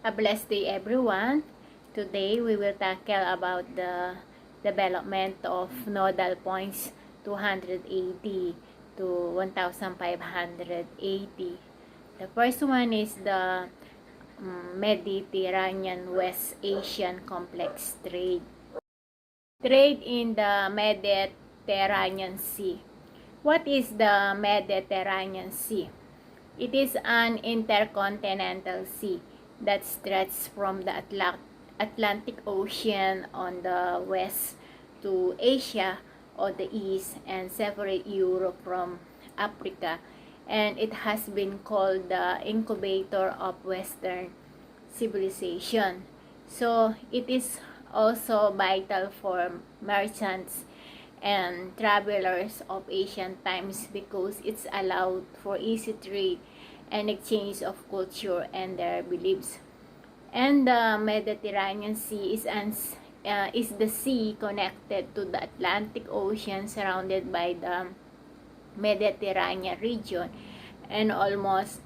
A blessed day, everyone. Today we will tackle about the development of nodal points 280 to 1580. The first one is the Mediterranean West Asian Complex Trade. Trade in the Mediterranean Sea. What is the Mediterranean Sea? It is an intercontinental sea that stretches from the Atlantic Ocean on the west to Asia on the east and separate Europe from Africa, and it has been called the incubator of Western civilization. So it is also vital for merchants and travelers of ancient times because it's allowed for easy trade and exchange of culture and their beliefs. And the Mediterranean Sea is the sea connected to the Atlantic Ocean, surrounded by the Mediterranean region and almost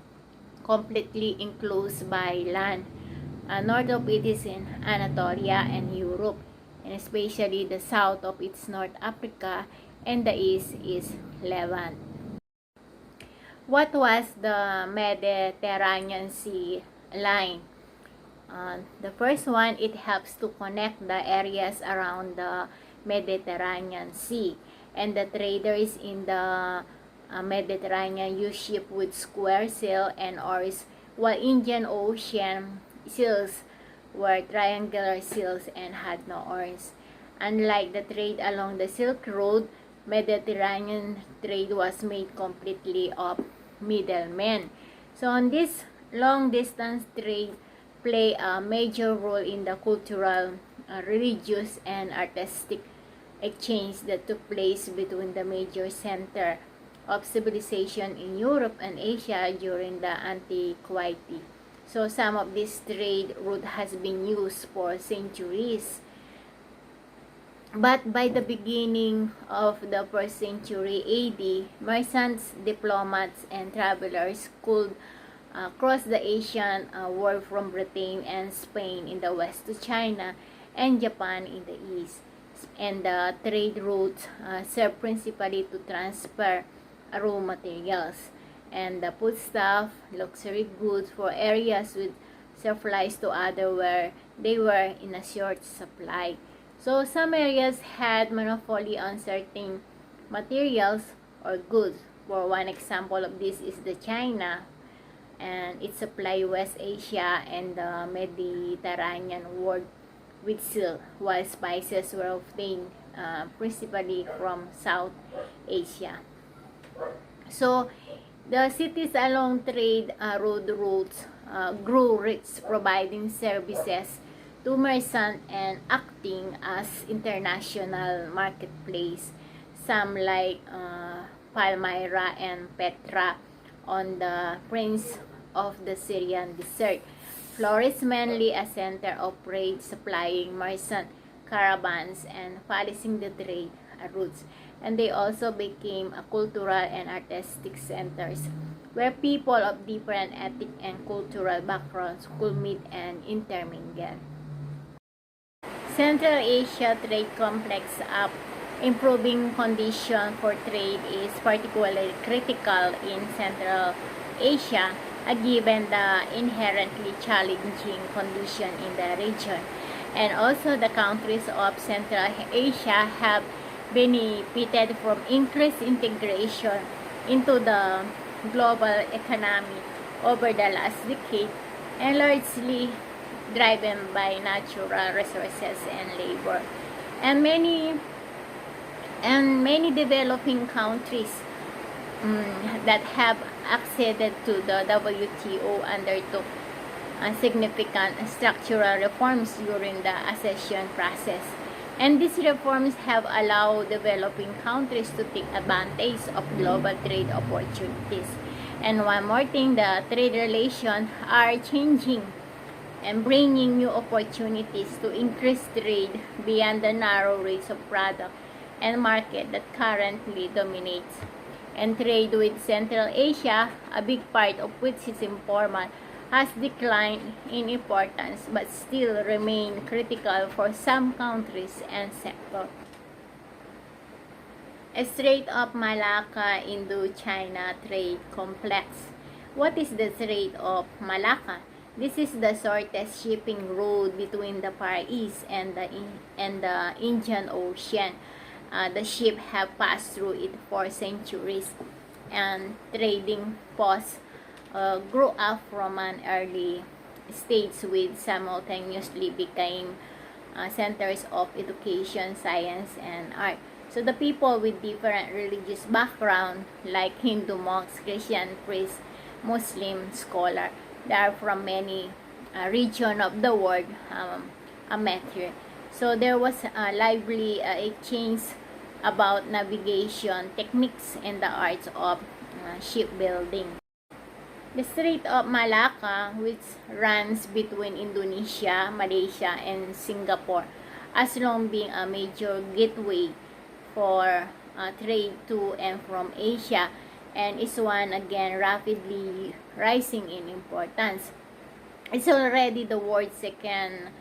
completely enclosed by land. North of it is in Anatolia and Europe, and especially the south of its North Africa, and the east is Levant. What was the Mediterranean Sea line? The first one, it helps to connect the areas around the Mediterranean Sea, and the traders in the Mediterranean use ships with square sail and oars, while Indian Ocean sails were triangular sails and had no oars. Unlike the trade along the Silk Road, Mediterranean trade was made completely of middlemen. So on this long distance trade play a major role in the cultural, religious, and artistic exchange that took place between the major center of civilization in Europe and Asia during the antiquity. So some of this trade route has been used for centuries. But by the beginning of the 1st century AD, merchants, diplomats, and travelers could cross the Asian world from Britain and Spain in the west to China and Japan in the east. And the trade routes serve principally to transfer raw materials and the foodstuff, luxury goods for areas with supplies to others where they were in a short supply. So some areas had monopoly on certain materials or goods. For one example of this is the China, and it supplied West Asia and the Mediterranean world with silk, while spices were obtained principally from South Asia. So the cities along trade road routes grew rich, providing services to merchants and acting as international marketplace. Some like Palmyra and Petra on the Prince of the Syrian desert flourished mainly a center of trade, supplying merchant caravans and policing the trade routes. And they also became a cultural and artistic centers where people of different ethnic and cultural backgrounds could meet and intermingle. Central Asia Trade Complex up improving condition for trade is particularly critical in Central Asia, given the inherently challenging condition in the region. And also the countries of Central Asia have benefited from increased integration into the global economy over the last decade, and largely driven by natural resources and labor. And many developing countries that have acceded to the WTO undertook significant structural reforms during the accession process. And these reforms have allowed developing countries to take advantage of global trade opportunities. And one more thing, the trade relations are changing and bringing new opportunities to increase trade beyond the narrow range of product and market that currently dominates. And trade with Central Asia, a big part of which is informal, has declined in importance but still remain critical for some countries and sectors. Strait of Malacca Indo-China Trade Complex. What is the Strait of Malacca? This is the shortest shipping road between the Far East and the Indian Ocean. The ship have passed through it for centuries, and trading posts grew up from an early stage with simultaneously became centers of education, science, and art. So the people with different religious background, like Hindu monks, Christian priests, Muslim scholar, they are from many region of the world met here. So there was a lively exchange about navigation techniques and the arts of shipbuilding. The Strait of Malacca, which runs between Indonesia, Malaysia, and Singapore, has long been a major gateway for trade to and from Asia, and is one again rapidly rising in importance. It's already the world's second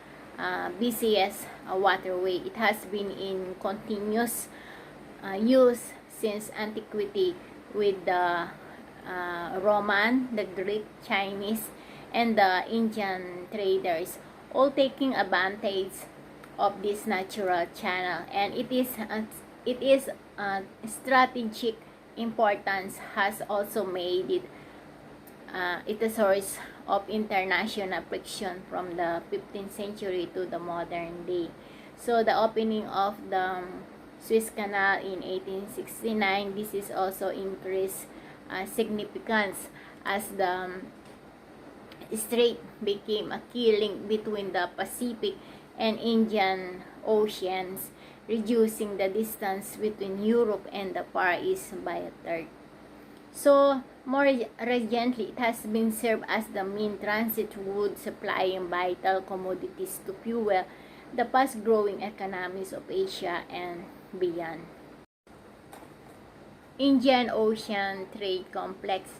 busiest waterway. It has been in continuous use since antiquity, with the Roman, the Greek, Chinese, and the Indian traders all taking advantage of this natural channel, and it is strategic importance has also made it a source of international friction from the 15th century to the modern day. So the opening of the Suez Canal in 1869, this is also increased significance as the strait became a key link between the Pacific and Indian Oceans, reducing the distance between Europe and the Far East by a third. So, more recently, it has been served as the main transit route supplying vital commodities to fuel the fast-growing economies of Asia and beyond. Indian Ocean Trade Complex.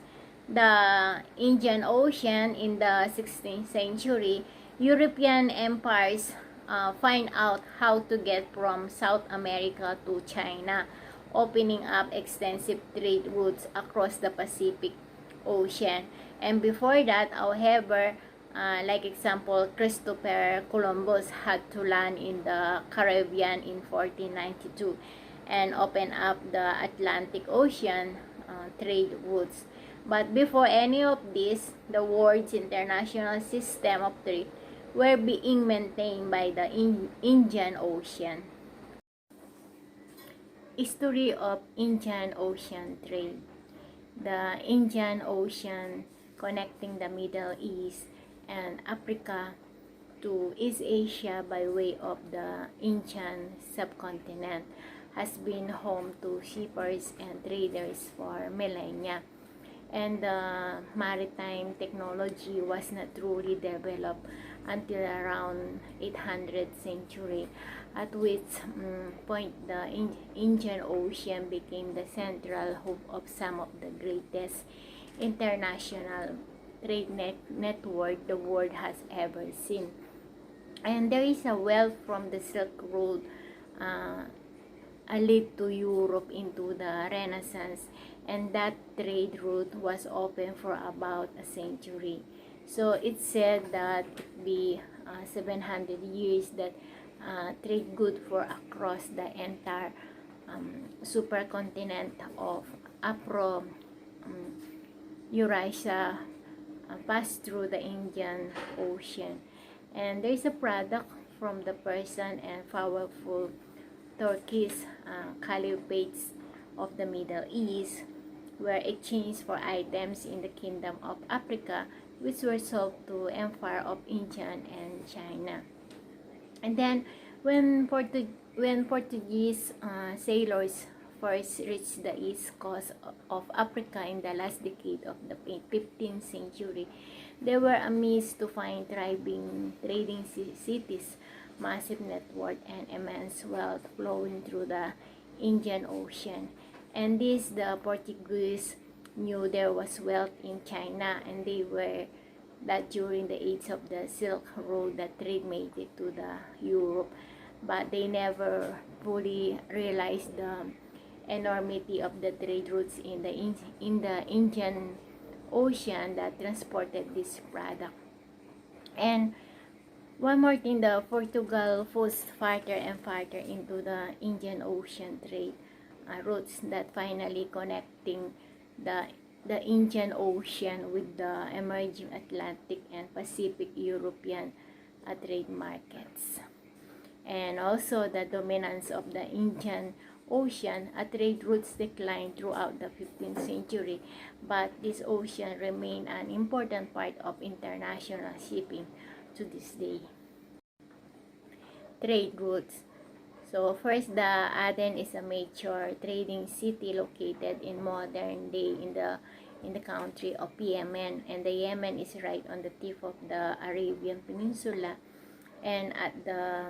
The Indian Ocean in the 16th century, European empires find out how to get from South America to China, opening up extensive trade routes across the Pacific Ocean. And before that, however, like example, Christopher Columbus had to land in the Caribbean in 1492 and open up the Atlantic Ocean trade routes. But before any of this, the world's international system of trade were being maintained by the Indian Ocean. History of Indian Ocean trade. The Indian Ocean, connecting the Middle East and Africa to East Asia by way of the Indian subcontinent, has been home to shippers and traders for millennia, and the maritime technology was not truly developed until around 800th century, at which point the Indian Ocean became the central hub of some of the greatest international trade network the world has ever seen. And there is a wealth from the Silk Road lead to Europe into the Renaissance, and that trade route was open for about a century. So it's said that it be 700 years that trade good for across the entire supercontinent of Afro Eurasia passed through the Indian Ocean. And there is a product from the Persian and powerful Turkish caliphates of the Middle East were exchanged for items in the Kingdom of Africa, which were sold to Empire of India and China. And then when Portuguese sailors first reached the east coast of Africa in the last decade of the 15th century, they were amazed to find thriving trading cities, massive network, and immense wealth flowing through the Indian Ocean. And this, the Portuguese knew there was wealth in China, and they were that during the age of the Silk Road, the trade made it to the Europe, but they never fully realized the enormity of the trade routes in the Indian Ocean that transported this product. And one more thing, the Portugal falls farther and farther into the Indian Ocean trade routes that finally connecting the Indian Ocean with the emerging Atlantic and Pacific European trade markets. And also the dominance of the Indian Ocean, trade routes declined throughout the 15th century, but this ocean remained an important part of international shipping to this day. Trade routes. So first, the Aden is a major trading city located in modern day in the country of Yemen, and the Yemen is right on the tip of the Arabian Peninsula and at the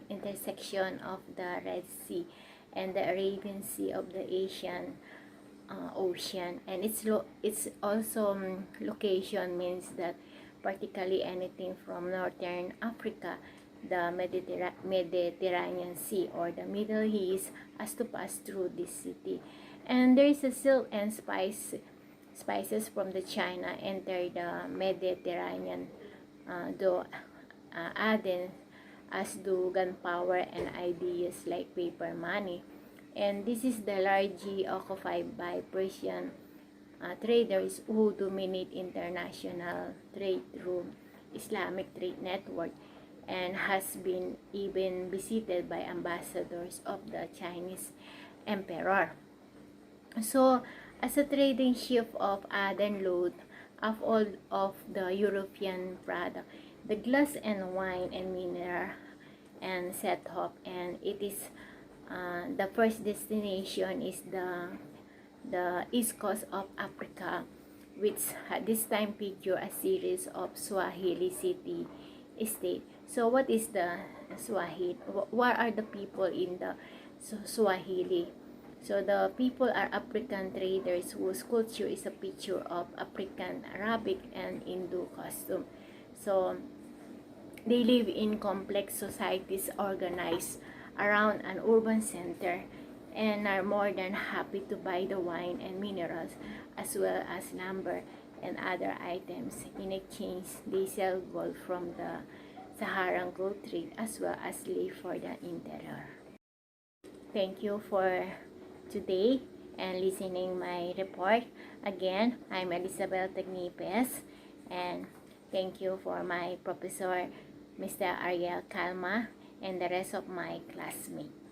intersection of the Red Sea and the Arabian Sea of the Asian Ocean. And its also location means that particularly anything from northern Africa, the Mediterranean Sea or the Middle East has to pass through this city. And there is a silk and spices from the China enter the Mediterranean, though Aden as do gunpowder and ideas like paper money. And this is the largely occupied by Persian traders who dominate international trade through Islamic trade network and has been even visited by ambassadors of the Chinese emperor. So, as a trading ship of Aden load of all of the European product, the glass and wine and mineral and set up, and it is the first destination is the east coast of Africa, which at this time figure a series of Swahili city state. So what is the Swahili? What are the people in the Swahili? So the people are African traders whose culture is a picture of African, Arabic, and Hindu costume. So they live in complex societies organized around an urban center and are more than happy to buy the wine and minerals as well as lumber and other items. In exchange, they sell gold from the Saharan gold trade as well as leaf for the interior. Thank you for today and listening my report. Again, I'm Elizabeth Tagnipes, and thank you for my professor, Mr. Ariel Calma, and the rest of my classmates.